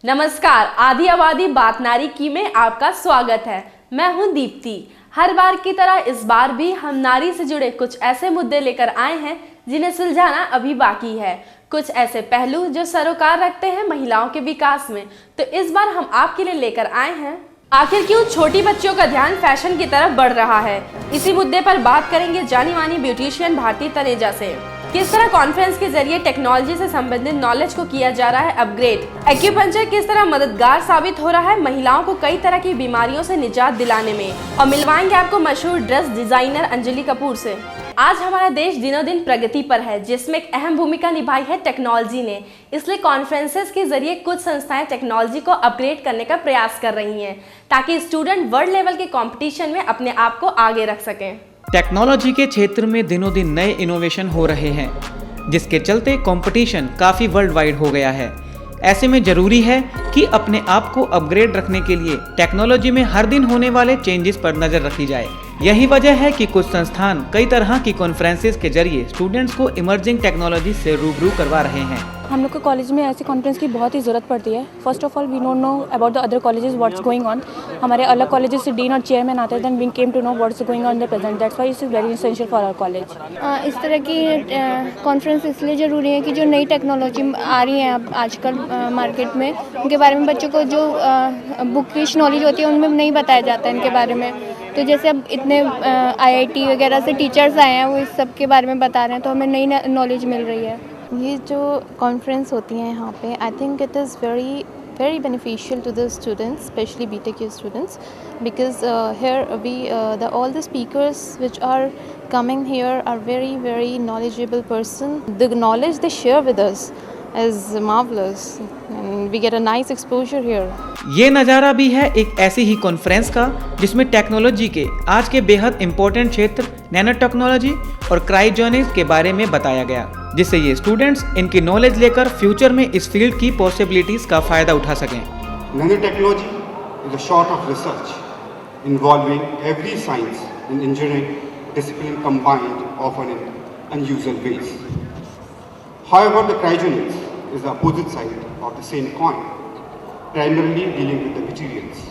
नमस्कार, आदि आबादी बात नारी की में आपका स्वागत है। मैं हूं दीप्ति। हर बार की तरह इस बार भी हम नारी से जुड़े कुछ ऐसे मुद्दे लेकर आए हैं जिन्हें सुलझाना अभी बाकी है। कुछ ऐसे पहलू जो सरोकार रखते हैं महिलाओं के विकास में। तो इस बार हम आपके लिए लेकर आए हैं, आखिर क्यों छोटी बच्चियों का ध्यान फैशन की तरफ बढ़ रहा है। इसी मुद्दे पर बात करेंगे जानी मानी ब्यूटिशियन भारती तनेजा से। किस तरह कॉन्फ्रेंस के जरिए टेक्नोलॉजी से संबंधित नॉलेज को किया जा रहा है अपग्रेड। एक्यूपंक्चर किस तरह मददगार साबित हो रहा है महिलाओं को कई तरह की बीमारियों से निजात दिलाने में। और मिलवाएंगे आपको मशहूर ड्रेस डिजाइनर अंजलि कपूर से। आज हमारा देश दिनों दिन प्रगति पर है, जिसमें एक अहम भूमिका निभाई है टेक्नोलॉजी ने। इसलिए कॉन्फ्रेंसेस के जरिए कुछ संस्थाएं टेक्नोलॉजी को अपग्रेड करने का प्रयास कर रही हैं, ताकि स्टूडेंट वर्ल्ड लेवल के कंपटीशन में अपने आप को आगे रख सकें। टेक्नोलॉजी के क्षेत्र में दिनों दिन नए इनोवेशन हो रहे हैं, जिसके चलते कंपटीशन काफ़ी वर्ल्ड वाइड हो गया है। ऐसे में ज़रूरी है कि अपने आप को अपग्रेड रखने के लिए टेक्नोलॉजी में हर दिन होने वाले चेंजेस पर नज़र रखी जाए। यही वजह है कि कुछ संस्थान कई तरह की कॉन्फ्रेंसेस के जरिए स्टूडेंट्स को इमर्जिंग टेक्नोलॉजी से रूबरू करवा रहे हैं। हम लोग को कॉलेज में ऐसी कॉन्फ्रेंस की बहुत ही ज़रूरत पड़ती है। First of all we don't know about the other colleges what's going on. हमारे अलग कॉलेजेस से डीन और चेयरमैन आते हैं, then we came to know what's going on the present. That's why it is very essential for our college. इस तरह की conference इसलिए ज़रूरी है कि जो नई टेक्नोलॉजी आ रही है अब आजकल मार्केट में, उनके बारे में बच्चों को जो बुकिश नॉलेज होती है उनमें नहीं बताया जाता है इनके बारे में। तो जैसे अब इतने IIT वगैरह से टीचर्स आए हैं, वो इस सब के बारे में बता रहे हैं, तो हमें नई नॉलेज मिल रही है। ये जो कॉन्फ्रेंस होती हैं यहाँ पे, I think it is very beneficial to the students, especially BTech students, because here all the speakers which are coming here are very knowledgeable person. The knowledge they share with us is marvelous and we get a nice exposure here. ये नज़ारा भी है एक ऐसी ही conference का, जिसमें technology के आज के बेहद इम्पोर्टेंट क्षेत्र नैनो टेक्नोलॉजी और क्रायोजेनिक्स के बारे में बताया गया, जिससे ये स्टूडेंट्स इनकी नॉलेज लेकर फ्यूचर में इस फील्ड की पॉसिबिलिटीज का फायदा उठा सकें। Nano technology is a sort of research involving every science and engineering discipline combined often in unusual ways. However, the cryogenics is the opposite side of the same coin, primarily dealing with the materials.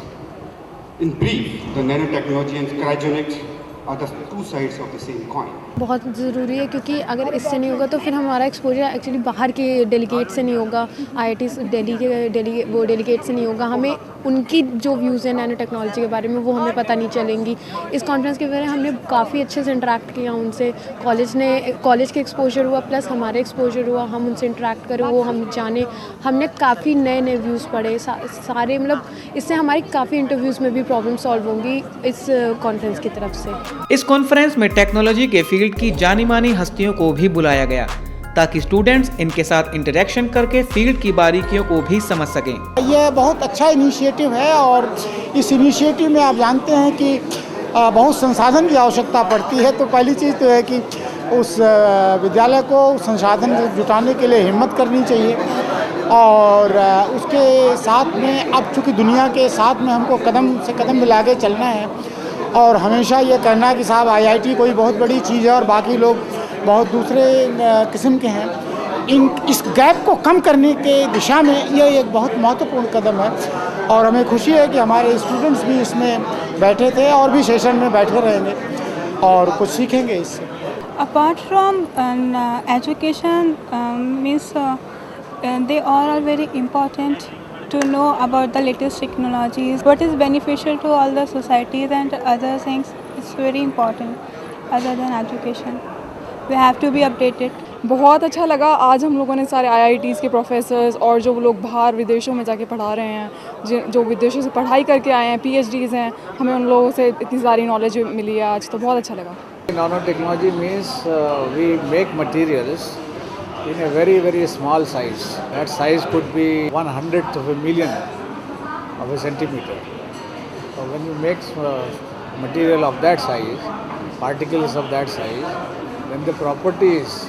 In brief, the nanotechnology and cryogenics are the two sides of the same coin. बहुत ज़रूरी है, क्योंकि अगर इससे नहीं होगा तो फिर हमारा एक्सपोजर एक्चुअली बाहर के डेलीगेट से नहीं होगा, IIT दिल्ली के वो डेलीगेट से नहीं होगा। हमें उनकी जो व्यूज़ हैं नैनो टेक्नोलॉजी के बारे में वो हमें पता नहीं चलेंगी। इस कॉन्फ्रेंस के बारे में हमने काफ़ी अच्छे से इंटरेक्ट किया उनसे। कॉलेज के एक्सपोजर हुआ, प्लस हमारे एक्सपोजर हुआ, हम उनसे इंटरेक्ट करें, वो हम जाने। हमने काफ़ी नए व्यूज़ पढ़े सारे, मतलब इससे हमारी काफ़ी इंटरव्यूज़ में भी प्रॉब्लम सॉल्व होंगी इस कॉन्फ्रेंस की तरफ से। इस कॉन्फ्रेंस में टेक्नोलॉजी के फील्ड की जानी मानी हस्तियों को भी बुलाया गया, ताकि स्टूडेंट्स इनके साथ इंटरेक्शन करके फील्ड की बारीकियों को भी समझ सकें। यह बहुत अच्छा इनिशिएटिव है, और इस इनिशिएटिव में आप जानते हैं कि बहुत संसाधन की आवश्यकता पड़ती है। तो पहली चीज़ तो है कि उस विद्यालय को संसाधन जुटाने के लिए हिम्मत करनी चाहिए, और उसके साथ में अब चूँकि दुनिया के साथ में हमको कदम से कदम मिला के चलना है, और हमेशा ये करना है कि साहब IIT कोई बहुत बड़ी चीज़ है और बाकी लोग बहुत दूसरे किस्म के हैं। इस गैप को कम करने के दिशा में ये एक बहुत महत्वपूर्ण कदम है, और हमें खुशी है कि हमारे स्टूडेंट्स भी इसमें बैठे थे और भी सेशन में बैठे रहेंगे और कुछ सीखेंगे इससे। Apart from education, means they all are very important to know about the latest technologies. What is beneficial to all the societies and other things is very important other than education. We have to be updated. बहुत अच्छा लगा। आज हम लोगों ने सारे IITs के professors और जो लोग बाहर विदेशों में जाके पढ़ा रहे हैं, जो विदेशों से पढ़ाई करके आए हैं, PhDs हैं, हमें उन लोगों से इतनी सारी नॉलेज मिली है आज, तो बहुत अच्छा लगा। Nanotechnology means we make materials in a very small size. That size could be 1/100th of a million of a centimeter. So when you make material of that size, particles of that size, then the properties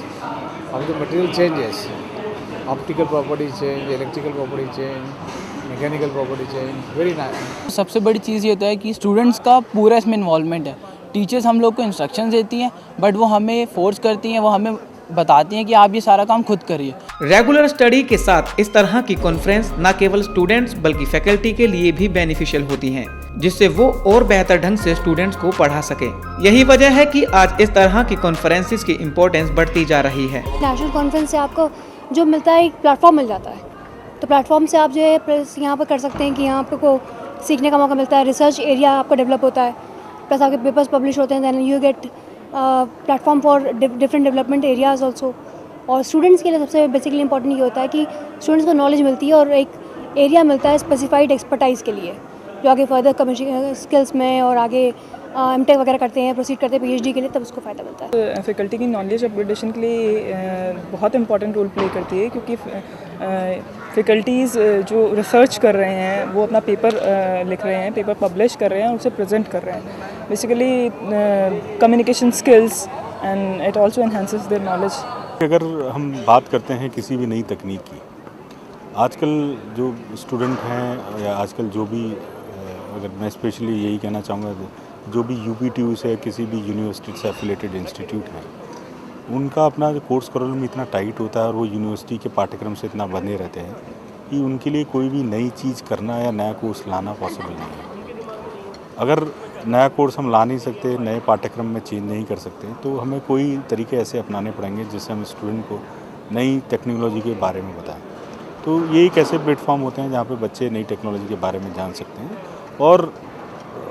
of the material changes. Optical properties change, electrical properties change, mechanical properties change. Very nice. सबसे बड़ी चीज़ ये तो है कि students का पूरा इसमें involvement है। टीचर्स हम लोग को इंस्ट्रक्शंस देती हैं, बट वो हमें फोर्स करती हैं, वो हमें बताती हैं कि आप ये सारा काम खुद करिए। रेगुलर स्टडी के साथ इस तरह की कॉन्फ्रेंस न केवल स्टूडेंट्स बल्कि फैकल्टी के लिए भी बेनिफिशियल होती हैं, जिससे वो और बेहतर ढंग से स्टूडेंट्स को पढ़ा सके। यही वजह है कि आज इस तरह की कॉन्फ्रेंसेस की इम्पोर्टेंस बढ़ती जा रही है। नेशनल कॉन्फ्रेंस से आपको जो मिलता है, एक प्लेटफॉर्म मिल जाता है, तो प्लेटफॉर्म से आप जो है प्लस यहाँ पर कर सकते हैं कि यहाँ आपको सीखने का मौका मिलता है, रिसर्च एरिया आपका डेवलप होता है, प्लस आपके पेपर्स पब्लिश होते हैं, then you get platform for different development areas also. और स्टूडेंट्स के लिए सबसे बेसिकली इंपॉर्टेंट ये होता है कि स्टूडेंट्स को नॉलेज मिलती है और एक एरिया मिलता है स्पेसिफाइड एक्सपर्टाइज़ के लिए, जो आगे फर्दर कम्युनिकेशन स्किल्स में और आगे एमटेक वगैरह करते हैं, प्रोसीड करते हैं पीएचडी के लिए, तब उसको फ़ायदा मिलता है। फैकल्टी की नॉलेज अपग्रेडेशन के लिए बहुत इंपॉर्टेंट रोल प्ले करती है, क्योंकि फैकल्टीज़ जो रिसर्च कर रहे हैं वो अपना पेपर लिख रहे हैं, पेपर पब्लिश कर रहे हैं और उसे प्रेजेंट कर रहे हैं। Basically communication skills and it also enhances their knowledge. अगर हम बात करते हैं किसी भी नई तकनीक की, आजकल जो स्टूडेंट हैं या आजकल जो भी, अगर मैं स्पेशली यही कहना चाहूँगा, जो भी UPTU से किसी भी यूनिवर्सिटी से एफिलेटेड इंस्टीट्यूट हैं, उनका अपना जो कोर्स करिकुलम इतना टाइट होता है और वो यूनिवर्सिटी के पाठ्यक्रम से इतना बंधे रहते हैं कि उनके लिए कोई भी नई चीज़ करना या नया कोर्स लाना पॉसिबल नहीं है। अगर नया कोर्स हम ला नहीं सकते, नए पाठ्यक्रम में चेंज नहीं कर सकते, तो हमें कोई तरीके ऐसे अपनाने पड़ेंगे जिससे हम स्टूडेंट को नई टेक्नोलॉजी के बारे में बताएं। तो ये एक ऐसे प्लेटफॉर्म होते हैं जहाँ पे बच्चे नई टेक्नोलॉजी के बारे में जान सकते हैं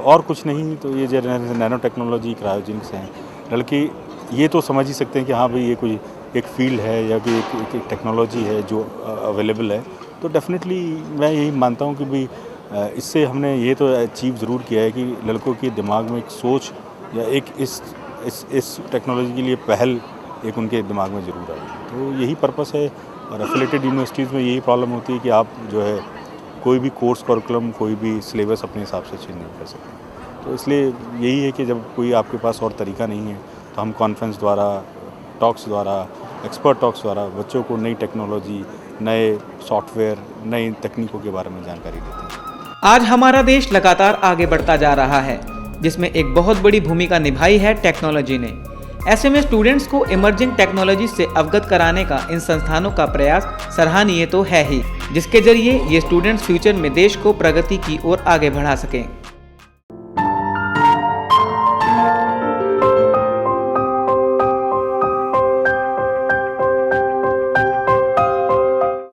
और कुछ नहीं तो ये जो नैनो टेक्नोलॉजी, क्रायोजेनिक्स हैं, बल्कि ये तो समझ ही सकते हैं कि हाँ भाई ये कोई एक फील्ड है या कि एक टेक्नोलॉजी है जो अवेलेबल है। तो डेफिनेटली मैं यही मानता हूँ कि भाई इससे हमने ये तो अचीव ज़रूर किया है कि लड़कों के दिमाग में एक सोच या एक इस टेक्नोलॉजी के लिए पहल एक उनके दिमाग में ज़रूर आई। तो यही पर्पस है। और एफिलेटेड यूनिवर्सिटीज़ में यही प्रॉब्लम होती है कि आप जो है कोई भी कोर्स करिकुलम, कोई भी सिलेबस अपने हिसाब से चेंज नहीं कर सकते। तो इसलिए यही है कि जब कोई आपके पास और तरीका नहीं है तो हम कॉन्फ्रेंस द्वारा, टॉक्स द्वारा, एक्सपर्ट टॉक्स द्वारा बच्चों को नई टेक्नोलॉजी, नए सॉफ्टवेयर, नई तकनीकों के बारे में जानकारी देते हैं। आज हमारा देश लगातार आगे बढ़ता जा रहा है, जिसमें एक बहुत बड़ी भूमिका निभाई है टेक्नोलॉजी ने। ऐसे में स्टूडेंट्स को इमर्जिंग टेक्नोलॉजी से अवगत कराने का इन संस्थानों का प्रयास सराहनीय तो है ही, जिसके जरिए ये स्टूडेंट्स फ्यूचर में देश को प्रगति की ओर आगे बढ़ा सकें।